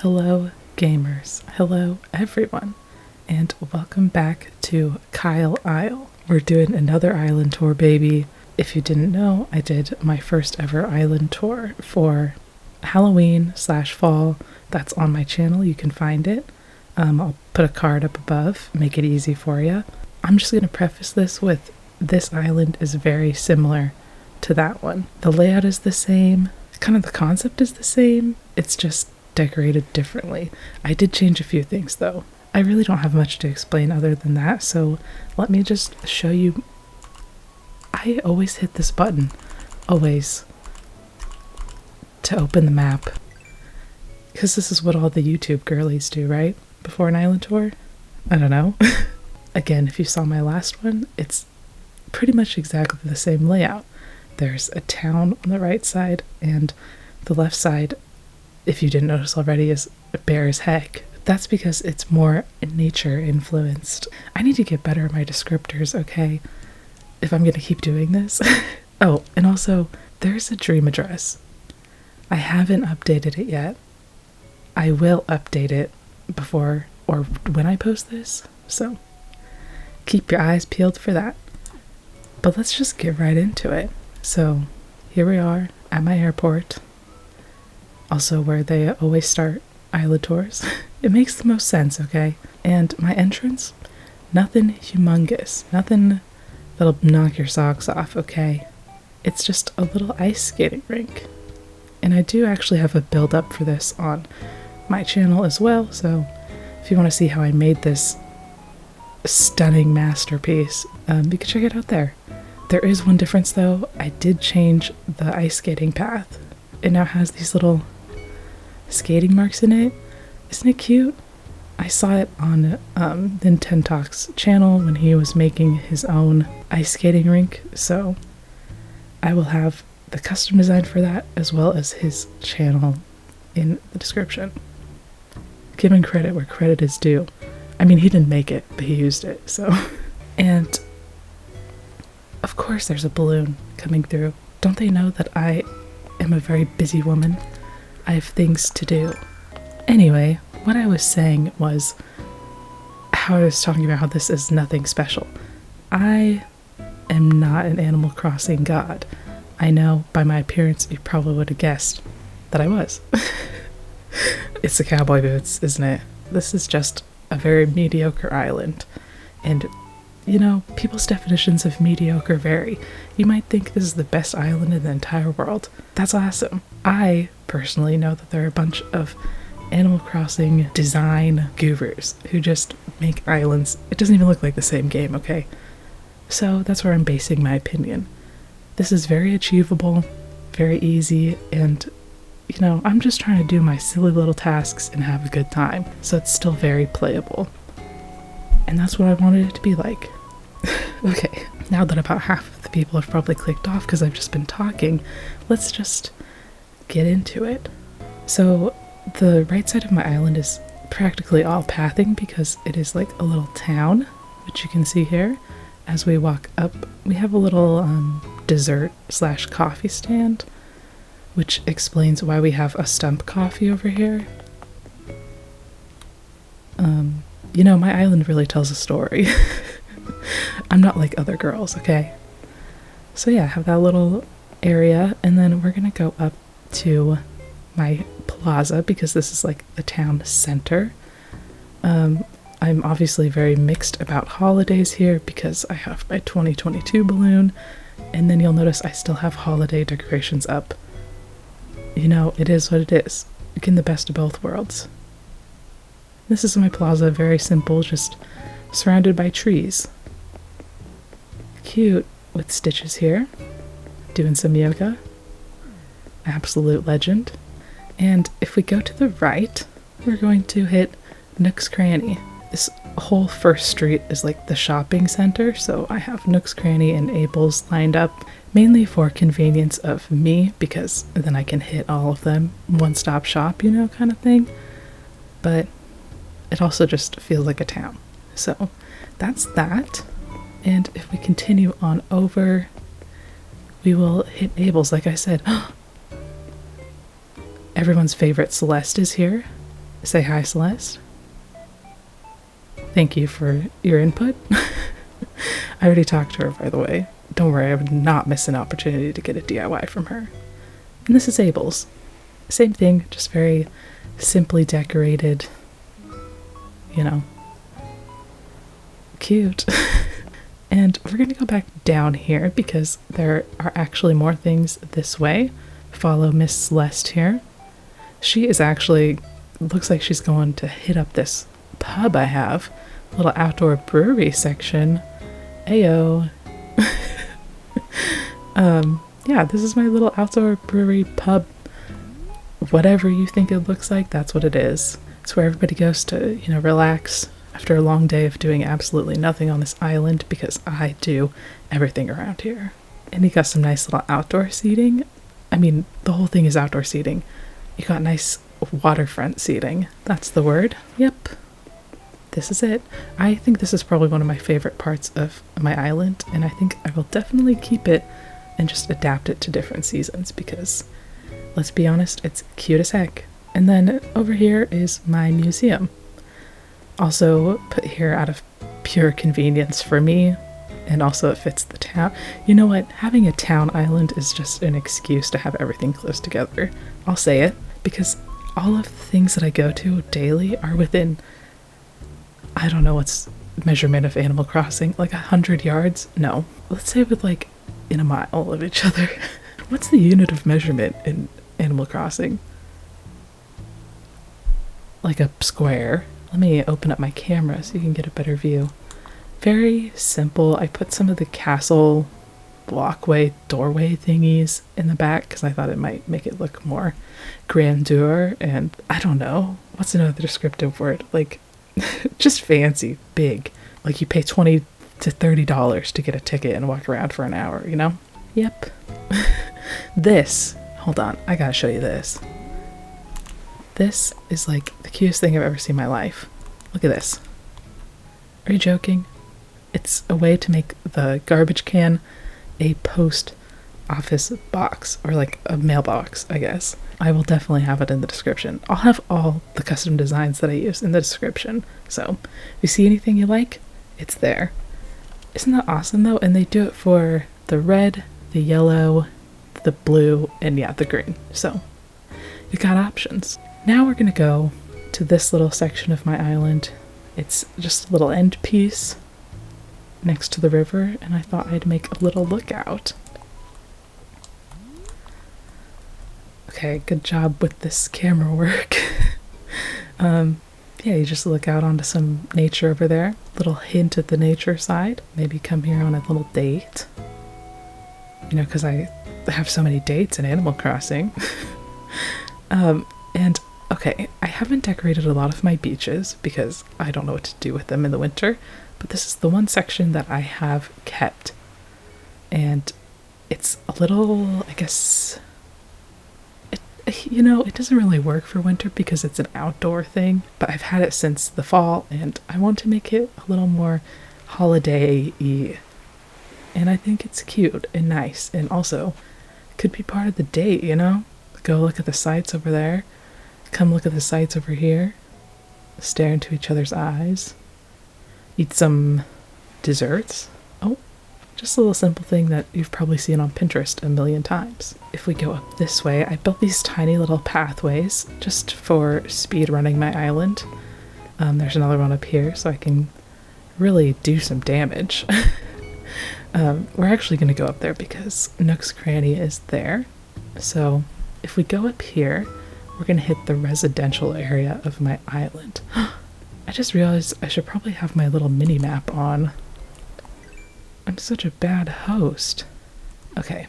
Hello, gamers. Hello, everyone. And welcome back to Kyle Isle. We're doing another island tour, baby. If you didn't know, I did my first ever island tour for Halloween/fall. That's on my channel. You can find it. I'll put a card up above, make it easy for you. I'm just going to preface this with this island is very similar to that one. The layout is the same, kind of the concept is the same, it's just decorated differently. I did change a few things though. I really don't have much to explain other than that, so let me just show you. I always hit this button, always, to open the map. Because this is what all the YouTube girlies do, right? Before an island tour? I don't know. Again, if you saw my last one, it's pretty much exactly the same layout. There's a town on the right side, and the left side, if you didn't notice already, is bare as heck. That's because it's more nature influenced. I need to get better at my descriptors, okay? If I'm gonna keep doing this. Oh, and also, there's a dream address. I haven't updated it yet. I will update it before or when I post this, so keep your eyes peeled for that. But let's just get right into it. So here we are at my airport, also where they always start island tours. It makes the most sense, okay? And my entrance, nothing humongous, nothing that'll knock your socks off, okay? It's just a little ice skating rink. And I do actually have a build up for this on my channel as well, so if you want to see how I made this stunning masterpiece, you can check it out there. There is one difference though. I did change the ice skating path. It now has these little skating marks in it. Isn't it cute? I saw it on Nintendo's channel when he was making his own ice skating rink, so I will have the custom design for that as well as his channel in the description. Giving credit where credit is due. I mean, he didn't make it, but he used it, so. And of course there's a balloon coming through. Don't they know that I am a very busy woman? I have things to do. Anyway, what I was saying was how I was talking about how this is nothing special. I am not an Animal Crossing god. I know by my appearance you probably would have guessed that I was. It's the cowboy boots, isn't it? This is just a very mediocre island. And, you know, people's definitions of mediocre vary. You might think this is the best island in the entire world. That's awesome. I personally know that there are a bunch of Animal Crossing design gurus who just make islands. It doesn't even look like the same game, okay? So that's where I'm basing my opinion. This is very achievable, very easy, and you know, I'm just trying to do my silly little tasks and have a good time, so it's still very playable. And that's what I wanted it to be like. Okay, now that about half of the people have probably clicked off because I've just been talking, let's just get into it. So the right side of my island is practically all pathing because it is like a little town, which you can see here. As we walk up, we have a little dessert/coffee stand, which explains why we have a stump coffee over here. You know, my island really tells a story. I'm not like other girls, okay? So yeah, I have that little area, and then we're gonna go up to my plaza because this is like the town center. I'm obviously very mixed about holidays here because I have my 2022 balloon, and then you'll notice I still have holiday decorations up. You know, it is what it is. You get the best of both worlds. This is my plaza, very simple, just surrounded by trees. Cute, with Stitches here, doing some yoga. Absolute legend. And if we go to the right, we're going to hit Nook's Cranny. This whole first street is like the shopping center, so I have Nook's Cranny and Abel's lined up mainly for convenience of me, because then I can hit all of them, one-stop shop, you know, kind of thing. But it also just feels like a town. So that's that. And if we continue on over, we will hit Abel's, like I said. Everyone's favorite Celeste is here. Say hi, Celeste. Thank you for your input. I already talked to her, by the way. Don't worry, I would not miss an opportunity to get a DIY from her. And this is Abel's. Same thing, just very simply decorated. You know. Cute. And we're going to go back down here because there are actually more things this way. Follow Miss Celeste here. She is actually, looks like she's going to hit up this pub I have. Little outdoor brewery section. Ayo. Yeah, this is my little outdoor brewery pub. Whatever you think it looks like, that's what it is. It's where everybody goes to, you know, relax after a long day of doing absolutely nothing on this island, because I do everything around here. And you got some nice little outdoor seating. I mean, the whole thing is outdoor seating. You got nice waterfront seating. That's the word. Yep. This is it. I think this is probably one of my favorite parts of my island, and I think I will definitely keep it and just adapt it to different seasons because, let's be honest, it's cute as heck. And then over here is my museum. Also put here out of pure convenience for me, and also it fits the town. You know what? Having a town island is just an excuse to have everything close together. I'll say it, because all of the things that I go to daily are within, I don't know what's measurement of Animal Crossing, like 100 yards? No. Let's say with like in a mile of each other. What's the unit of measurement in Animal Crossing? Like a square. Let me open up my camera so you can get a better view. Very simple. I put some of the castle walkway, doorway thingies in the back because I thought it might make it look more grandeur, and I don't know. What's another descriptive word? Like, just fancy, big. Like you pay $20 to $30 to get a ticket and walk around for an hour, you know? Yep. This, hold on, I gotta show you this. This is like the cutest thing I've ever seen in my life. Look at this. Are you joking? It's a way to make the garbage can a post office box, or like a mailbox, I guess. I will definitely have it in the description. I'll have all the custom designs that I use in the description. So if you see anything you like, it's there. Isn't that awesome though? And they do it for the red, the yellow, the blue, and yeah, the green. So you got options. Now we're gonna go to this little section of my island. It's just a little end piece next to the river, and I thought I'd make a little lookout. Okay, good job with this camera work. Yeah, you just look out onto some nature over there. Little hint at the nature side. Maybe come here on a little date. You know, because I have so many dates in Animal Crossing. And okay, I haven't decorated a lot of my beaches because I don't know what to do with them in the winter, but this is the one section that I have kept. And it's a little, I guess, you know, it doesn't really work for winter because it's an outdoor thing, but I've had it since the fall and I want to make it a little more holiday-y. And I think it's cute and nice, and also could be part of the date, you know? Go look at the sights over there. Come look at the sights over here. Stare into each other's eyes. Eat some desserts. Oh, just a little simple thing that you've probably seen on Pinterest a million times. If we go up this way, I built these tiny little pathways just for speed running my island. There's another one up here so I can really do some damage. We're actually going to go up there because Nook's Cranny is there. So if we go up here, we're going to hit the residential area of my island. I just realized I should probably have my little mini map on. I'm such a bad host. Okay.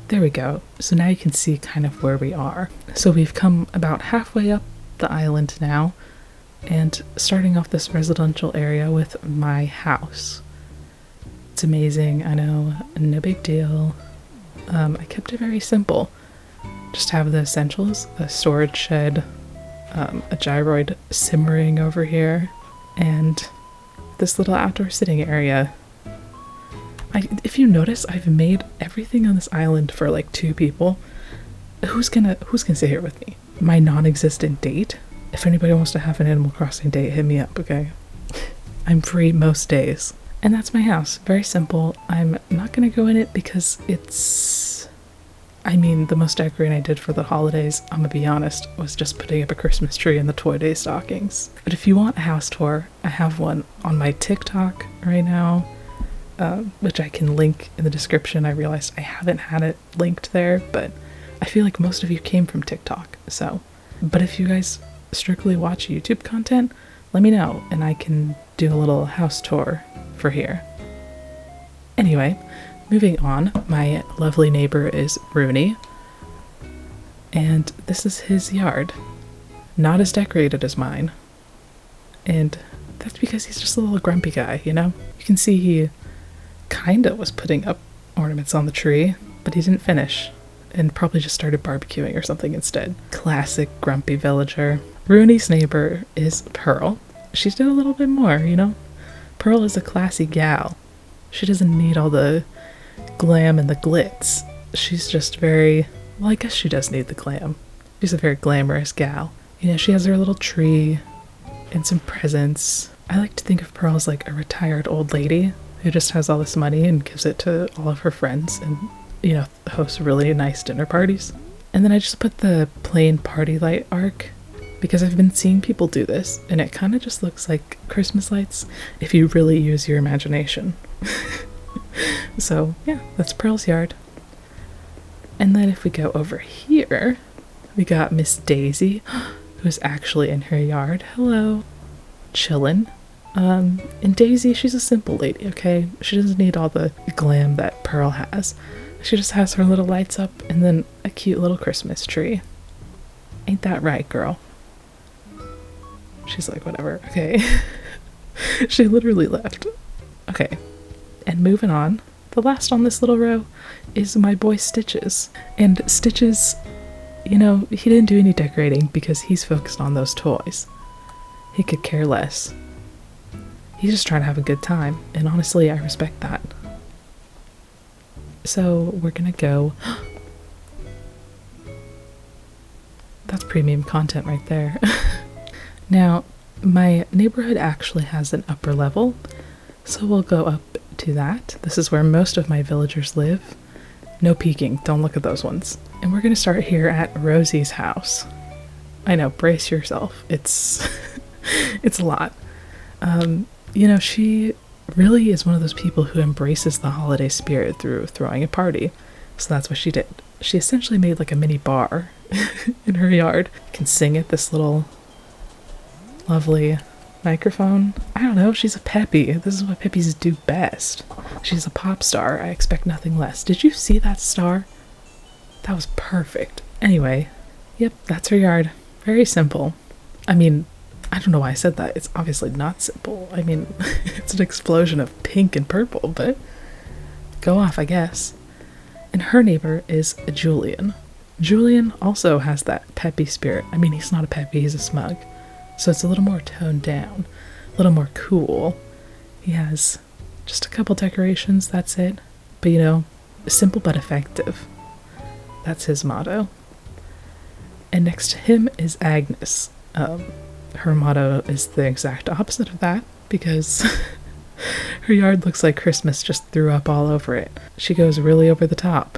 There we go. So now you can see kind of where we are. So we've come about halfway up the island now, and starting off this residential area with my house. It's amazing, I know, no big deal. I kept it very simple. Just have the essentials, a storage shed, a gyroid simmering over here, and this little outdoor sitting area. If you notice, I've made everything on this island for like 2 people. Who's gonna sit here with me? my non-existent date. If anybody wants to have an Animal Crossing date, hit me up, okay? I'm free most days. And that's my house. Very simple. I'm not gonna go in it because the most decorating I did for the holidays, I'm gonna be honest, was just putting up a Christmas tree and the Toy Day stockings. But if you want a house tour, I have one on my TikTok right now, which I can link in the description. I realized I haven't had it linked there, but I feel like most of you came from TikTok, so. But if you guys strictly watch YouTube content, let me know, and I can do a little house tour for here. Anyway, moving on, my lovely neighbor is Rooney, and this is his yard. Not as decorated as mine, and that's because he's just a little grumpy guy, you know? You can see he kinda was putting up ornaments on the tree, but he didn't finish, and probably just started barbecuing or something instead. Classic grumpy villager. Rooney's neighbor is Pearl. She did a little bit more, you know? Pearl is a classy gal. She doesn't need all the glam and the glitz. She's just very, well, I guess she does need the glam. She's a very glamorous gal. You know, she has her little tree and some presents. I like to think of Pearl as like a retired old lady who just has all this money and gives it to all of her friends and, you know, hosts really nice dinner parties. And then I just put the plain party light arc because I've been seeing people do this and it kind of just looks like Christmas lights if you really use your imagination. So yeah, that's Pearl's yard. And then if we go over here, we got Miss Daisy, who's actually in her yard. Hello. Chillin'. And Daisy, she's a simple lady, okay? She doesn't need all the glam that Pearl has. She just has her little lights up and then a cute little Christmas tree. Ain't that right, girl? She's like, whatever, okay. She literally left. Okay, and moving on, the last on this little row is my boy Stitches. And Stitches, you know, he didn't do any decorating because he's focused on those toys. He could care less. He's just trying to have a good time, and honestly, I respect that. So we're gonna go. That's premium content right there. Now, my neighborhood actually has an upper level, so we'll go up to that. This is where most of my villagers live. No peeking, don't look at those ones. And we're gonna start here at Rosie's house. I know, brace yourself. It's it's a lot. You know, she really is one of those people who embraces the holiday spirit through throwing a party. So that's what she did. She essentially made like a mini bar in her yard. You can sing at this little lovely microphone. I don't know, she's a peppy. This is what peppies do best. She's a pop star. I expect nothing less. Did you see that star? That was perfect. Anyway, yep, that's her yard. Very simple. I mean, I don't know why I said that. It's obviously not simple. I mean, it's an explosion of pink and purple, but go off, I guess. And her neighbor is Julian. Julian also has that peppy spirit. I mean, he's not a peppy, he's a smug. So it's a little more toned down, a little more cool. He has just a couple decorations, that's it. But you know, simple but effective. That's his motto. And next to him is Agnes. Her motto is the exact opposite of that because her yard looks like Christmas just threw up all over it. She goes really over the top.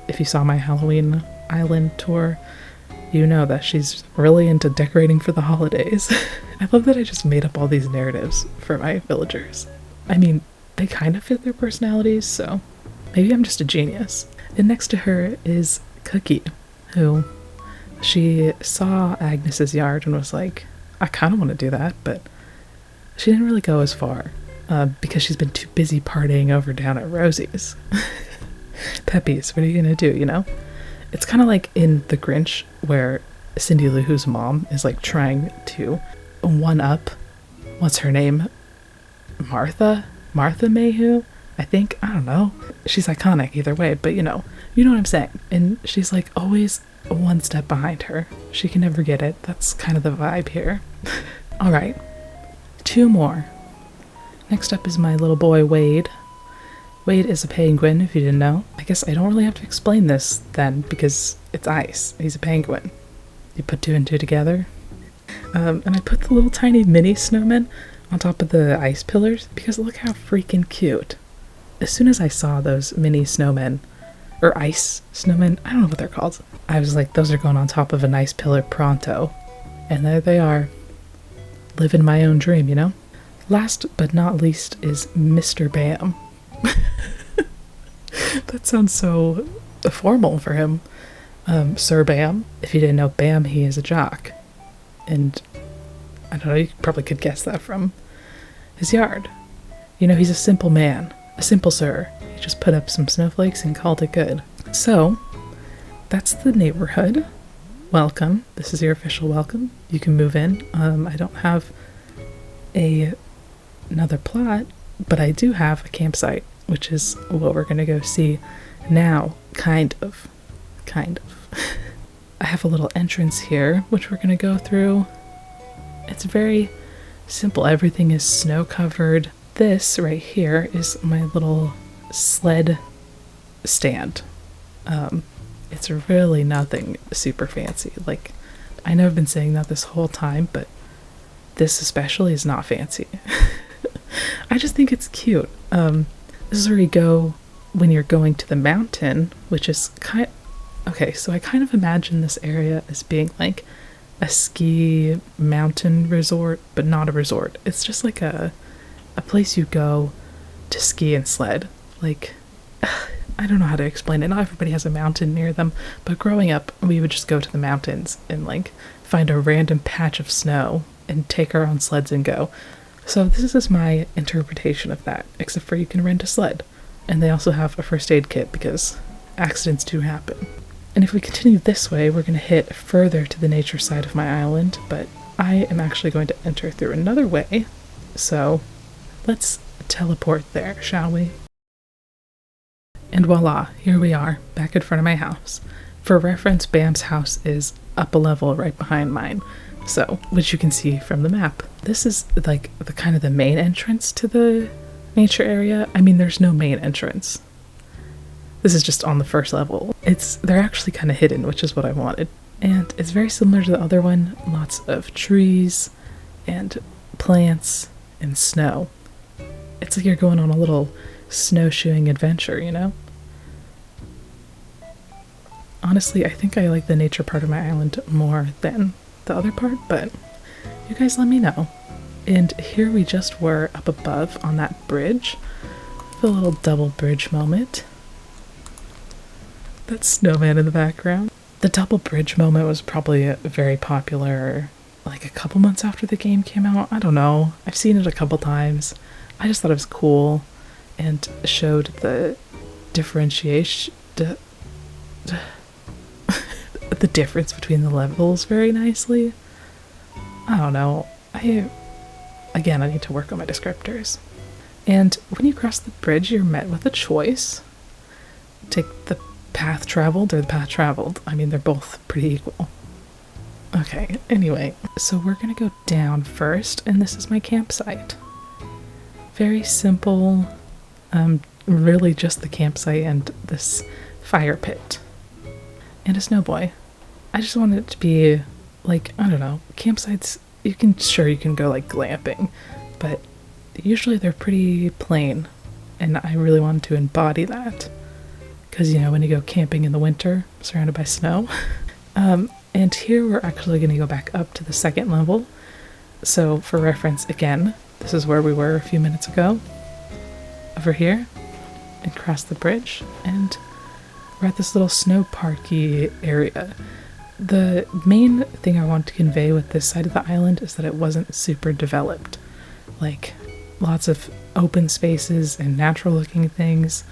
If you saw my Halloween Island tour, you know that she's really into decorating for the holidays. I love that I just made up all these narratives for my villagers. I mean, they kind of fit their personalities, so maybe I'm just a genius. And next to her is Cookie, who she saw Agnes's yard and was like, I kind of want to do that, but she didn't really go as far because she's been too busy partying over down at Rosie's. Peppies, what are you gonna do, you know? It's kind of like in The Grinch where Cindy Lou Who's mom is like trying to one-up, what's her name? Martha Mayhew? I think, I don't know. She's iconic either way, but you know what I'm saying. And she's like always one step behind her. She can never get it. That's kind of the vibe here. All right, 2 more. Next up is my little boy Wade. Wade is a penguin, if you didn't know. I guess I don't really have to explain this then because it's ice. He's a penguin. You put two and two together. And I put the little tiny mini snowmen on top of the ice pillars because look how freaking cute. As soon as I saw those mini snowmen, or ice snowmen, I don't know what they're called, I was like, those are going on top of an ice pillar pronto. And there they are, living my own dream, you know? Last but not least is Mr. Bam. That sounds so formal for him. Sir Bam. If you didn't know Bam, he is a jock. And I don't know, you probably could guess that from his yard. You know, he's a simple man, a simple sir. He just put up some snowflakes and called it good. So, that's the neighborhood. Welcome. This is your official welcome. You can move in. I don't have another plot, but I do have a campsite, which is what we're gonna go see now, kind of. I have a little entrance here, which we're gonna go through. It's very simple. Everything is snow covered. This right here is my little sled stand. It's really nothing super fancy. Like, I know I've been saying that this whole time, but this especially is not fancy. I just think it's cute. This is where you go when you're going to the mountain, which is okay, so I kind of imagine this area as being like a ski mountain resort, but not a resort. It's just like a place you go to ski and sled. Like, I don't know how to explain it. Not everybody has a mountain near them, but growing up, we would just go to the mountains and like find a random patch of snow and take our own sleds and go. So this is my interpretation of that, except for you can rent a sled. And they also have a first aid kit because accidents do happen. And if we continue this way, we're going to hit further to the nature side of my island, but I am actually going to enter through another way. So let's teleport there, shall we? And voila, here we are, back in front of my house. For reference, Bam's house is up a level right behind mine, so, which you can see from the map. This is like the kind of the main entrance to the nature area. I mean, there's no main entrance. This is just on the first level. They're actually kind of hidden, which is what I wanted. And it's very similar to the other one. Lots of trees and plants and snow. It's like you're going on a little snowshoeing adventure, you know? Honestly, I think I like the nature part of my island more than the other part, but you guys let me know. And here we just were up above on that bridge. The little double bridge moment. That snowman in the background. The double bridge moment was probably very popular like a couple months after the game came out. I don't know. I've seen it a couple times. I just thought it was cool and showed the differentiation, the difference between the levels very nicely. I don't know. I need to work on my descriptors. And when you cross the bridge, you're met with a choice. Take the path traveled or the path traveled. I mean, they're both pretty equal. Okay, anyway, so we're gonna go down first, and this is my campsite. Very simple, really just the campsite and this fire pit. And a snowboy. I just want it to be, like, I don't know, campsites, you can go, like, glamping, but usually they're pretty plain, and I really wanted to embody that. Because, you know, when you go camping in the winter, surrounded by snow. And here we're actually going to go back up to the second level. So, for reference, again, this is where we were a few minutes ago. Over here. And cross the bridge. And we're at this little snow parky area. The main thing I want to convey with this side of the island is that it wasn't super developed. Like, lots of open spaces and natural looking things.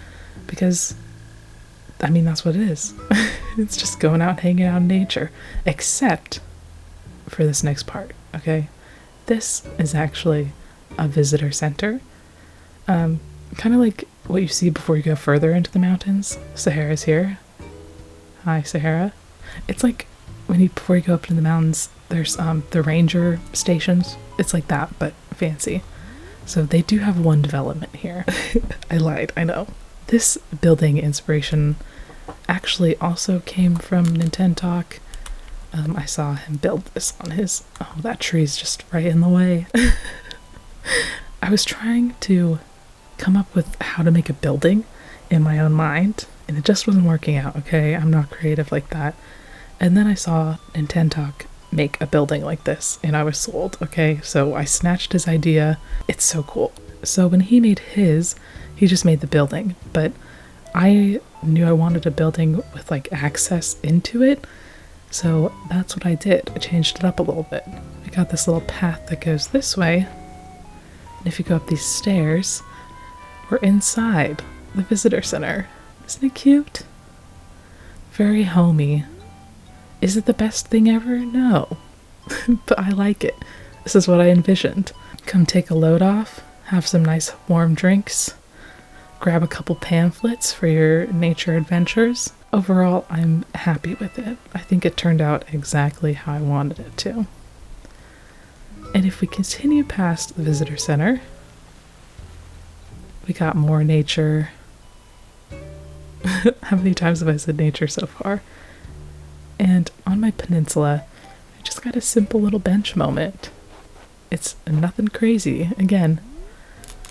Because, I mean, that's what it is. It's just going out and hanging out in nature. Except for this next part, okay? This is actually a visitor center. Kind of like what you see before you go further into the mountains. Sahara's here. Hi, Sahara. It's like before you go up into the mountains, there's the ranger stations. It's like that, but fancy. So they do have one development here. I lied, I know. This building inspiration actually also came from Nintendo Talk. I saw him build this on his... Oh, that tree's just right in the way. I was trying to come up with how to make a building in my own mind, and it just wasn't working out, okay? I'm not creative like that. And then I saw Nintendoc make a building like this, and I was sold, okay? So I snatched his idea. It's so cool. So when he made his, he just made the building, but I knew I wanted a building with like access into it, so that's what I did. I changed it up a little bit. I got this little path that goes this way, and if you go up these stairs, we're inside the visitor center. Isn't it cute? Very homey. Is it the best thing ever? No. But I like it. This is what I envisioned. Come take a load off, have some nice warm drinks, grab a couple pamphlets for your nature adventures. Overall, I'm happy with it. I think it turned out exactly how I wanted it to. And if we continue past the visitor center, we got more nature. How many times have I said nature so far? And on my peninsula, I just got a simple little bench moment. It's nothing crazy. Again,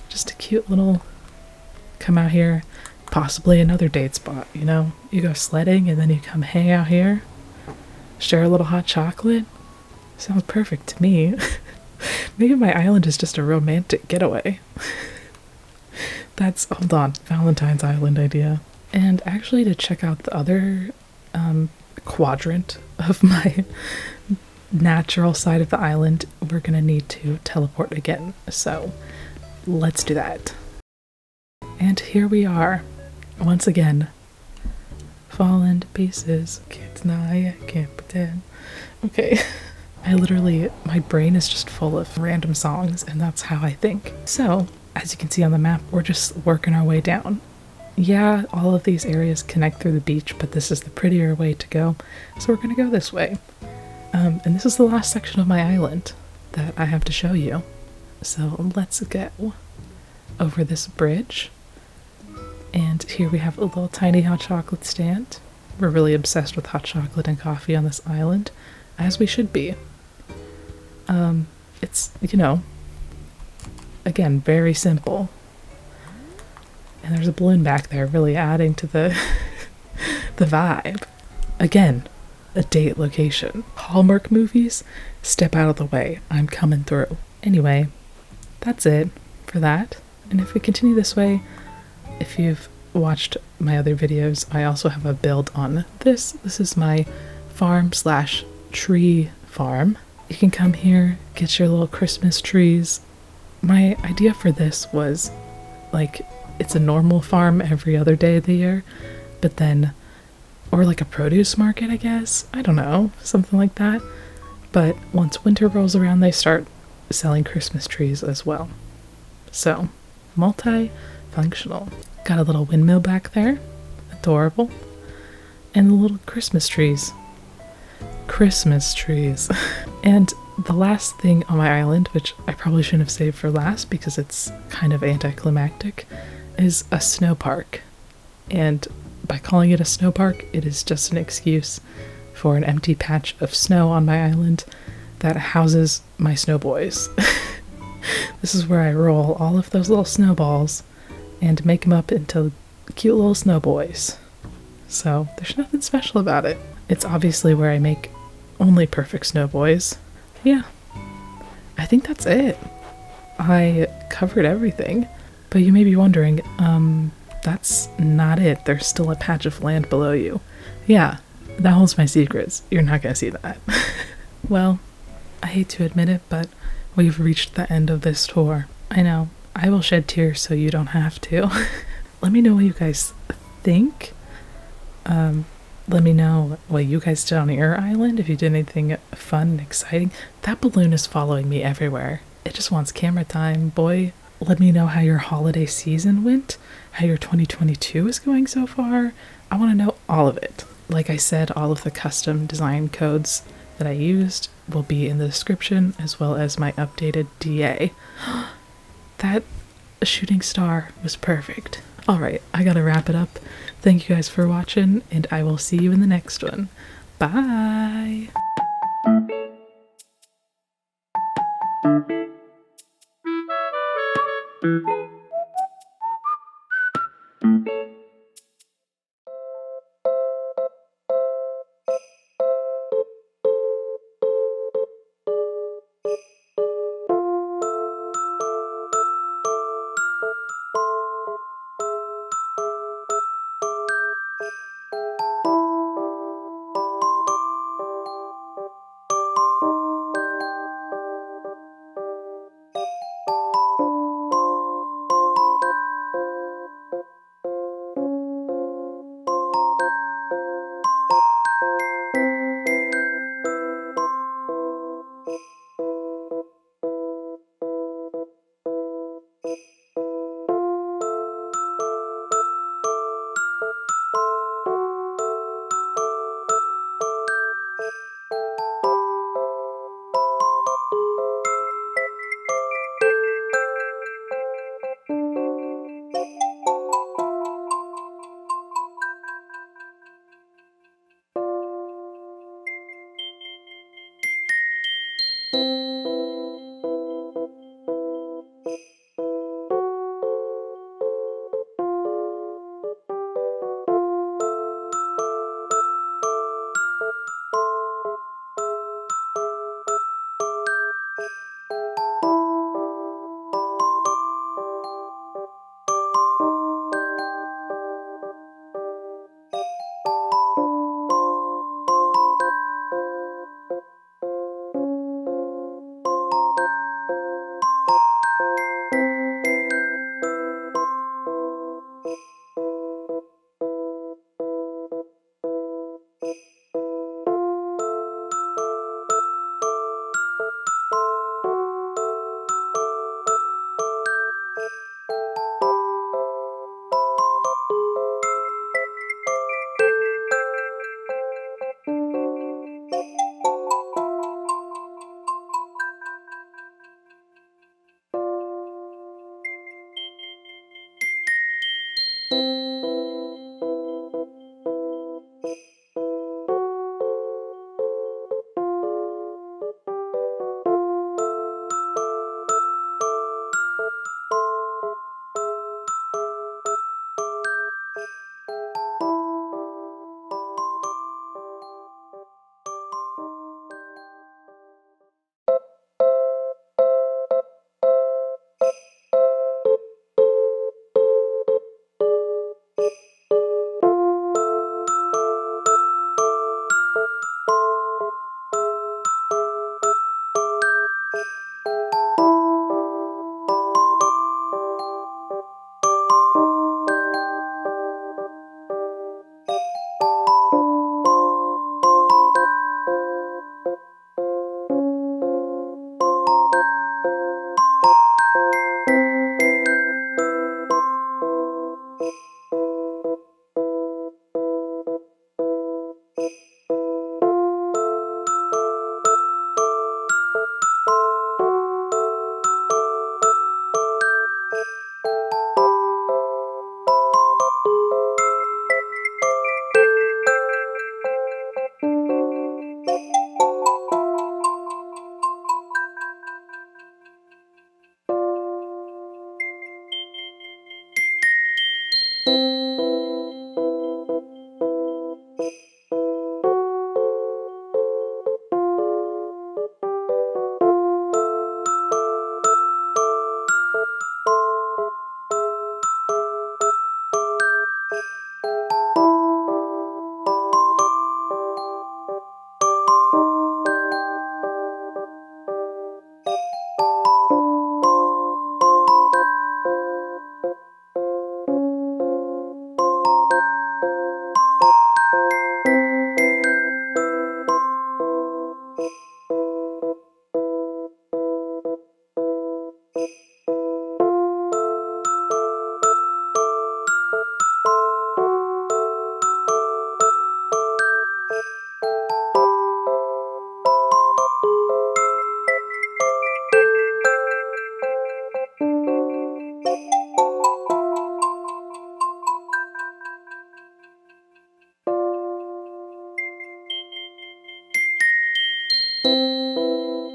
just a cute little come out here, possibly another date spot, you know? You go sledding and then you come hang out here, share a little hot chocolate. Sounds perfect to me. Maybe my island is just a romantic getaway. That's, hold on, Valentine's Island idea. And actually to check out the other quadrant of my natural side of the island, we're gonna need to teleport again. So let's do that. And here we are, once again. Fallen to pieces, can't deny, I can't pretend. Okay. I literally, my brain is just full of random songs, and that's how I think. So, as you can see on the map, we're just working our way down. Yeah, all of these areas connect through the beach, but this is the prettier way to go, so we're gonna go this way. And this is the last section of my island that I have to show you. So let's go over this bridge. And here we have a little tiny hot chocolate stand. We're really obsessed with hot chocolate and coffee on this island, as we should be. It's, you know, again, very simple. And there's a balloon back there really adding to the the vibe. Again, a date location. Hallmark movies, step out of the way. I'm coming through. Anyway, that's it for that. And if we continue this way, if you've watched my other videos, I also have a build on this. This is my farm/tree farm. You can come here, get your little Christmas trees. My idea for this was, like, it's a normal farm every other day of the year, but then, or like a produce market, I guess. I don't know, something like that. But once winter rolls around, they start selling Christmas trees as well. So, multi-functional. Got a little windmill back there, adorable. And the little Christmas trees. Christmas trees. And the last thing on my island, which I probably shouldn't have saved for last because it's kind of anticlimactic, is a snow park. And by calling it a snow park, it is just an excuse for an empty patch of snow on my island that houses my snow boys. This is where I roll all of those little snowballs and make them up into cute little snow boys. So there's nothing special about it. It's obviously where I make only perfect snow boys. Yeah, I think that's it. I covered everything, but you may be wondering, that's not it. There's still a patch of land below you. Yeah, that holds my secrets. You're not gonna see that. Well, I hate to admit it, but we've reached the end of this tour. I know, I will shed tears so you don't have to. Let me know what you guys think. Let me know what you guys did on your island, if you did anything fun and exciting. That balloon is following me everywhere. It just wants camera time, boy. Let me know how your holiday season went, how your 2022 is going so far. I want to know all of it. Like I said, all of the custom design codes that I used will be in the description, as well as my updated DA. That shooting star was perfect. Alright, I gotta wrap it up. Thank you guys for watching, and I will see you in the next one. Bye!